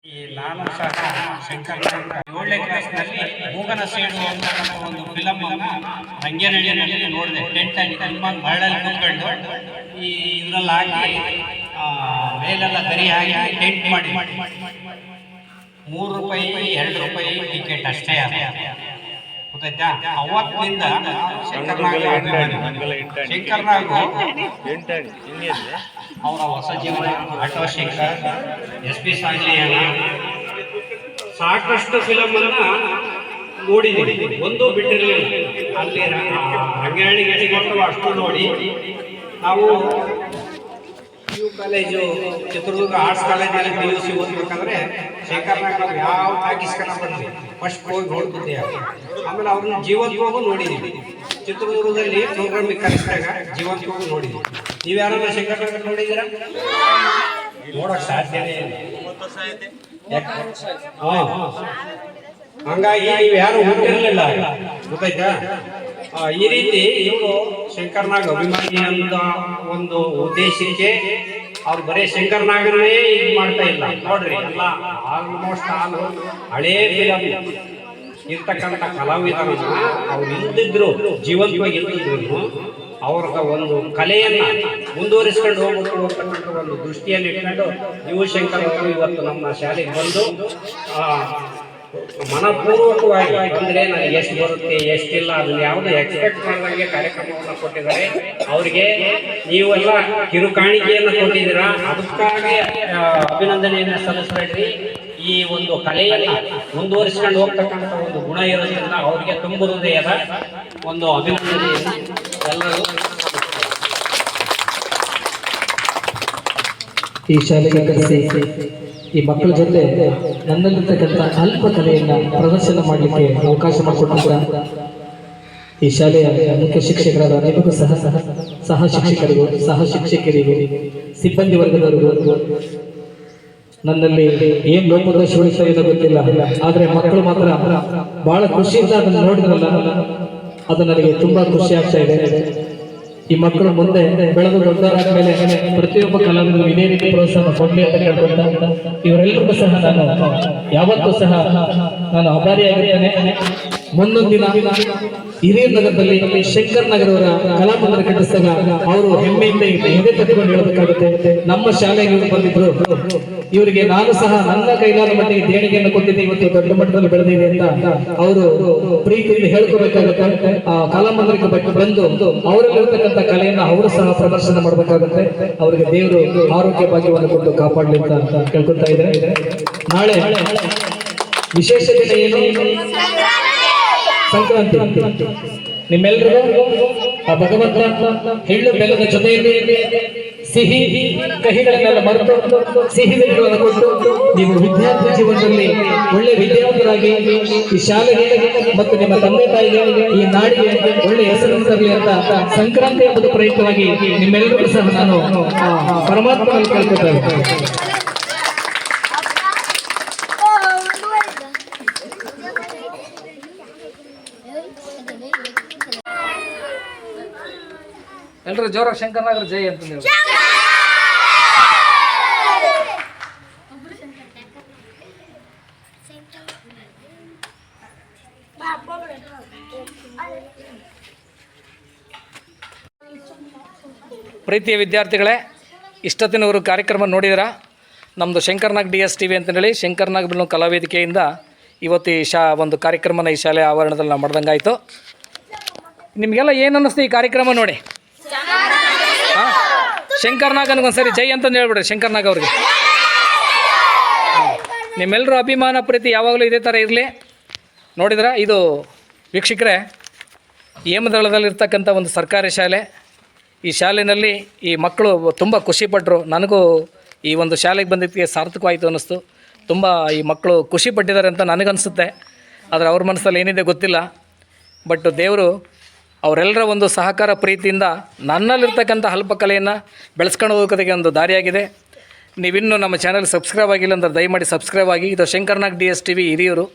ನಾನು ಸಹ ಶಂಕರ್ 7ನೇ ಕ್ಲಾಸ್ನಲ್ಲಿ ಮೂಗನ ಸೇಡು ಅಂತ ಒಂದು ಫಿಲಮ್ ರಂಗೇನಹಳ್ಳಿಯಲ್ಲಿ ನೋಡಿದೆ. ಮರಳಲ್ಲಿ ಕೂತ್ಕೊಂಡು ಈ ಇದರಲ್ಲಿ ಹಾಕಿ ಮೇಲೆಲ್ಲ ಗರಿ ಹಾಕಿ ಟೆಂಟ್ ಮಾಡಿ ₹3 ₹2 ಟಿಕೆಟ್ ಅಷ್ಟೇ ಗೊತ್ತಾಯ್ತಾ. ಅವತ್ತಿಂದ ಶಂಕರ್ನಾಗ್ ಅವರ ಹೊಸ ಜೀವನ, ಆಟೋ ಶಂಕರ್, SP ಸಾಂಗ್ಲಿಯನ ಸಾಕಷ್ಟು ಫಿಲಮ್ ಅನ್ನ ನೋಡಿದ್ದೀನಿ, ಒಂದು ಬಿಟ್ಟಿರಲಿಲ್ಲ. ಅಲ್ಲಿ ರಂಗೇನಹಳ್ಳಿಗೆ ಕೊಟ್ಟು ಅಷ್ಟು ನೋಡಿ ನಾವು ಕಾಲೇಜು ಚಿತ್ರದುರ್ಗ ಆರ್ಟ್ಸ್ ಕಾಲೇಜಲ್ಲಿ PUC ಓದ್ಬೇಕಾದ್ರೆ ಶಂಕರ್ನಾಗ್ ನಾವು ಯಾವ ಟಾಕೀಸ್ಕನ ಬಂದ್ವಿ ಫಸ್ಟ್ ಹೋಗಿ ನೋಡ್ತಿದ್ದೆ. ಆಮೇಲೆ ಅವ್ರನ್ನ ಜೀವಂತವಾಗೂ ನೋಡಿದ್ದೀವಿ. ಚಿತ್ರದುರ್ಗದಲ್ಲಿ ಪ್ರೋಗ್ರಾಮಿಗೆ ಕಲಿಸಿದಾಗ ಜೀವಂತವಾಗೂ ನೋಡಿದ್ದೀವಿ. ನೀವು ಯಾರನ್ನ ಶಂಕರ್ನಾಗ್ ನೋಡಿದ್ದೀರಾ? ನೋಡೋಕೆ ಸಾಧ್ಯನೇ ಇಲ್ಲ. ಹಂಗಾಗಿ ನೀವು ಯಾರು ಹುಟ್ಟಿರಲಿಲ್ಲ, ಗೊತ್ತಾಯ್ತಾ. ಈ ರೀತಿ ಇವರು ಶಂಕರ್ನಾಗ್ ಅಭಿಮಾನಿ ಅಂತ ಒಂದು ಉದ್ದೇಶಕ್ಕೆ ಅವ್ರು ಬರೀ ಶಂಕರ್ನಾಗನೇ ಇದು ಮಾಡ್ತಾ ಇಲ್ಲ. ನೋಡ್ರಿ, ಎಲ್ಲ ಆಲ್ಮೋಸ್ಟ್ ಹಳೇ ಫಿಲಮ್ ಇರ್ತಕ್ಕಂಥ ಕಲಾವಿದರನ್ನ ಅವ್ರು ಇಲ್ದಿದ್ರು, ಜೀವಂತವಾಗಿ ಇಲ್ದಿದ್ರು ಅವ್ರದ ಒಂದು ಕಲೆಯನ್ನ ಮುಂದುವರಿಸ್ಕೊಂಡು ಹೋಗ್ತಕ್ಕಂಥ ಒಂದು ದೃಷ್ಟಿಯಲ್ಲಿ ಇಟ್ಕೊಂಡು ಯು ಶಂಕರ್ ಅವರು ಇವತ್ತು ನಮ್ಮ ಶಾಲೆಗೆ ಬಂದು ಮನಪೂರ್ವಕವಾಗಿ ಅಂದರೆ ನನಗೆ ಎಷ್ಟು ಬರುತ್ತೆ ಎಷ್ಟಿಲ್ಲ ಅದನ್ನು ಯಾವುದು ಎಕ್ಸ್ಪೆಕ್ಟ್ ಮಾಡಿದಂಗೆ ಕಾರ್ಯಕ್ರಮವನ್ನು ಕೊಟ್ಟಿದ್ದಾರೆ. ಅವರಿಗೆ ನೀವೆಲ್ಲ ಕಿರುಕಾಣಿಕೆಯನ್ನು ಕೊಟ್ಟಿದ್ದೀರಾ, ಅದಕ್ಕಾಗಿ ಅಭಿನಂದನೆಯನ್ನು ಸಲ್ಲಿಸಬೇಡ್ರಿ. ಈ ಒಂದು ಕಲೆಯನ್ನು ಮುಂದುವರಿಸ್ಕೊಂಡು ಹೋಗ್ತಕ್ಕಂಥ ಒಂದು ಗುಣ ಇರೋದ್ರಿಂದ ಅವರಿಗೆ ತುಂಬ ಹೃದಯದ ಒಂದು ಅಭಿನಂದನೆಯನ್ನು ಎಲ್ಲರೂ ಈ ಶಾಲೆಗೆ ಕರೆಸಿ ಈ ಮಕ್ಕಳ ಜೊತೆ ನನ್ನಲ್ಲಿರ್ತಕ್ಕಂಥ ಅಲ್ಪ ಕಲೆಯನ್ನು ಪ್ರದರ್ಶನ ಮಾಡಲಿಕ್ಕೆ ಅವಕಾಶ ಮಾಡಿಕೊಟ್ಟಿದ್ದ ಈ ಶಾಲೆಯ ಮುಖ್ಯ ಶಿಕ್ಷಕರಾದ ನಿಮಗೂ ಸಹ ಶಿಕ್ಷಕರಿಗೂ ಸಹ ಶಿಕ್ಷಕರಿಗೂ ಸಿಬ್ಬಂದಿ ವರ್ಗದವರಿಗೂ ನನ್ನಲ್ಲಿ ಏನ್ ಲೋಪದೋಷಗಳಿಸ್ತಾ ಇದೆ ಗೊತ್ತಿಲ್ಲ, ಆದ್ರೆ ಮಕ್ಕಳು ಮಾತ್ರ ಬಹಳ ಖುಷಿಯಿಂದ ಅದನ್ನು ನೋಡಿದ್ರಲ್ಲ, ಅದು ನನಗೆ ತುಂಬಾ ಖುಷಿ ಆಗ್ತಾ ಇದೆ. ಈ ಮಕ್ಕಳು ಮುಂದೆ ಬೆಳೆದು ದೊಡ್ಡವರಾದ ಮೇಲೆ ಪ್ರತಿಯೊಬ್ಬ ಕಲಾವಿದರು ಇದೇ ರೀತಿ ಪ್ರೋತ್ಸಾಹ ಕೊಡ್ಲಿ ಅಂತ ಕೇಳ್ಕೊಂಡ ಇವರೆಲ್ಲರಿಗೂ ಸಹ ನಾನು ಯಾವತ್ತೂ ಸಹ ನಾನು ಆಭಾರಿಯಾಗಿದ್ದೇನೆ. ಮುಂದೊಂದು ದಿನ ಹಿರಿಯೂರು ನಗರದಲ್ಲಿ ಶಂಕರ್ನಾಗರವರ ಕಲಾಮಂದಿರ ಕಟ್ಟಿಸಿದಾಗ ಅವರು ಹೆಮ್ಮೆಯಿಂದ ಹಿಂದೆ ತಟ್ಕೊಂಡು ಹೇಳಬೇಕಾಗುತ್ತೆ, ನಮ್ಮ ಶಾಲೆಗೆ ಬಂದಿದ್ರು, ಇವರಿಗೆ ನಾನು ಸಹ ನನ್ನ ಕೈಲಾದ ಮಟ್ಟಿಗೆ ದೇಣಿಗೆಯನ್ನು ಕೊಟ್ಟಿದ್ದೆ, ಇವತ್ತು ದೊಡ್ಡ ಮಟ್ಟದಲ್ಲಿ ಬೆಳೆದಿದೆ ಅಂತ ಅವರು ಪ್ರೀತಿಯಿಂದ ಹೇಳ್ಕೋಬೇಕಾಗುತ್ತೆ. ಆ ಕಲಾಮಂದಿರಕ್ಕೆ ಬಂದು ಅವರಲ್ಲಿರ್ತಕ್ಕಂಥ ಕಲೆಯನ್ನು ಅವರು ಸಹ ಪ್ರದರ್ಶನ ಮಾಡಬೇಕಾಗುತ್ತೆ. ಅವರಿಗೆ ದೇವರು ಆರೋಗ್ಯ ಭಾಗ್ಯವನ್ನು ಕೊಟ್ಟು ಕಾಪಾಡಲಿ ಅಂತ ಕೇಳ್ಕೊತಾ ಇದ್ದಾರೆ. ನಾಳೆ ವಿಶೇಷ ದಿನ ಏನು? ಸಂಕ್ರಾಂತಿ. ನಿಮ್ಮೆಲ್ಲರಿಗೂ ಆ ಭಗವಂತ ಹೆಳ್ಳು ಬೆಲ್ಲದ ಜೊತೆಯಲ್ಲಿ ಸಿಹಿ ಕಹಿಗಳನ್ನೆಲ್ಲ ಮರೆತು ಸಿಹಿ ಗಳನ್ನು ಕೊಟ್ಟು ನೀವು ವಿದ್ಯಾರ್ಥಿ ಜೀವನದಲ್ಲಿ ಒಳ್ಳೆ ವಿದ್ಯಾರ್ಥಿಗಳಾಗಿ ಈ ಶಾಲೆಗೆ ಮತ್ತು ನಿಮ್ಮ ತಂದೆ ತಾಯಿಗೆ ಈ ನಾಡಿಗೆ ಒಳ್ಳೆ ಹೆಸರು ತರಲಿ ಅಂತ ಸಂಕ್ರಾಂತಿ ಎಂಬುದು ಪ್ರಯುಕ್ತವಾಗಿ ನಿಮ್ಮೆಲ್ಲರಿಗೂ ಸಹ ನಾನು ಪರಮಾತ್ಮನಲ್ಲಿ ಕೇಳ್ಕೊತಾ ಇದ್ದೇನೆ. ಎಲ್ಲರೂ ಜೋರ ಶಂಕರ್ನಾಗರ ಜೈ ಅಂತ ನೀವು. ಪ್ರೀತಿಯ ವಿದ್ಯಾರ್ಥಿಗಳೇ, ಇಷ್ಟೊತ್ತಿನವರು ಕಾರ್ಯಕ್ರಮ ನೋಡಿದಿರಾ? ನಮ್ಮದು ಶಂಕರ್ನಾಗ್ DS TV ಅಂತೇಳಿ ಶಂಕರ್ನಾಗ್ ಕಲಾವೇದಿಕೆಯಿಂದ ಇವತ್ತು ಈ ಒಂದು ಕಾರ್ಯಕ್ರಮನ ಈ ಶಾಲೆ ಆವರಣದಲ್ಲಿ ನಾವು ಮಾಡ್ದಂಗಾಯಿತು. ನಿಮಗೆಲ್ಲ ಏನು ಅನ್ನಿಸ್ತು ಈ ಕಾರ್ಯಕ್ರಮ ನೋಡಿ? ಶಂಕರ್ನಾಗ್ ಒಂದ್ಸರಿ ಜೈ ಅಂತಂದು ಹೇಳ್ಬಿಡ್ರಿ ಶಂಕರ್ನಾಗ್ ಅವ್ರಿಗೆ. ನಿಮ್ಮೆಲ್ಲರೂ ಅಭಿಮಾನ ಪ್ರೀತಿ ಯಾವಾಗಲೂ ಇದೇ ಥರ ಇರಲಿ. ನೋಡಿದ್ರ ಇದು ವೀಕ್ಷಕರೇ, ಹೇಮದಳದಲ್ಲಿರ್ತಕ್ಕಂಥ ಒಂದು ಸರ್ಕಾರಿ ಶಾಲೆ. ಈ ಶಾಲೆಯಲ್ಲಿ ಈ ಮಕ್ಕಳು ತುಂಬ ಖುಷಿಪಟ್ಟರು. ನನಗೂ ಈ ಒಂದು ಶಾಲೆಗೆ ಬಂದಿದ್ದಕ್ಕೆ ಸಾರ್ಥಕವಾಯಿತು ಅನ್ನಿಸ್ತು. ತುಂಬ ಈ ಮಕ್ಕಳು ಖುಷಿ ಪಟ್ಟಿದ್ದಾರೆ ಅಂತ ನನಗನ್ನಿಸುತ್ತೆ. ಆದರೆ ಅವ್ರ ಮನಸ್ಸಲ್ಲಿ ಏನಿದೆ ಗೊತ್ತಿಲ್ಲ. ಬಟ್ ದೇವರು ಅವರೆಲ್ಲರ ಒಂದು ಸಹಕಾರ ಪ್ರೀತಿಯಿಂದ ನನ್ನಲ್ಲಿರ್ತಕ್ಕಂಥ ಅಲ್ಪ ಕಲೆಯನ್ನು ಬೆಳೆಸ್ಕೊಂಡು ಹೋಗೋದಕ್ಕೆ ಒಂದು ದಾರಿಯಾಗಿದೆ. ನೀವಿನ್ನೂ ನಮ್ಮ ಚಾನಲ್ ಸಬ್ಸ್ಕ್ರೈಬ್ ಆಗಿಲ್ಲ ಅಂದರೆ ದಯಮಾಡಿ ಸಬ್ಸ್ಕ್ರೈಬ್ ಆಗಿ. ಇದು ಶಂಕರ್ನಾಗ್ DS TV ಹಿರಿಯೂರು.